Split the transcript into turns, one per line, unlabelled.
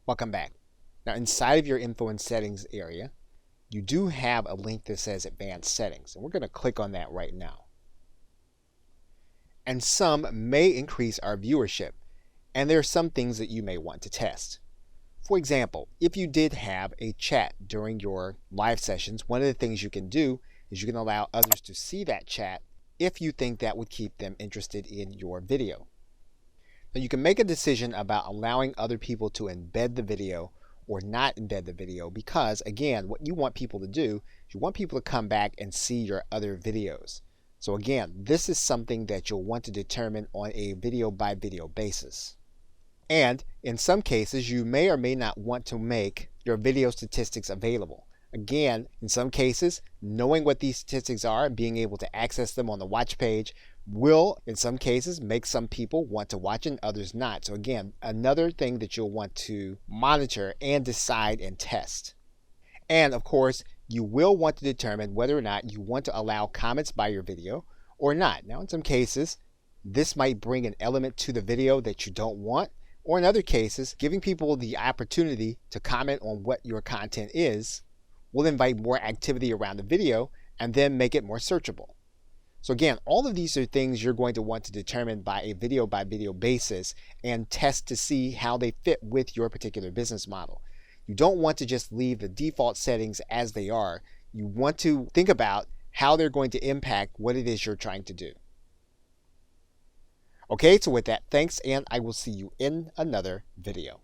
Welcome back. Now inside of your info and settings area, you do have a link that says advanced settings, and we're going to click on that right now. And some may increase our viewership, and there are some things that you may want to test. For example, if you did have a chat during your live sessions, one of the things you can do is you can allow others to see that chat if you think that would keep them interested in your video. Now you can make a decision about allowing other people to embed the video or not embed the video, because again, what you want people to do is you want people to come back and see your other videos. So again, this is something that you'll want to determine on a video by video basis. And in some cases, you may or may not want to make your video statistics available. Again, in some cases, knowing what these statistics are and being able to access them on the watch page will, in some cases, make some people want to watch and others not. So again, another thing that you'll want to monitor and decide and test. And of course, you will want to determine whether or not you want to allow comments by your video or not. Now, in some cases, this might bring an element to the video that you don't want, or in other cases, giving people the opportunity to comment on what your content is will invite more activity around the video and then make it more searchable. So again, all of these are things you're going to want to determine by video basis and test to see how they fit with your particular business model. You don't want to just leave the default settings as they are. You want to think about how they're going to impact what it is you're trying to do. Okay, so with that, thanks, and I will see you in another video.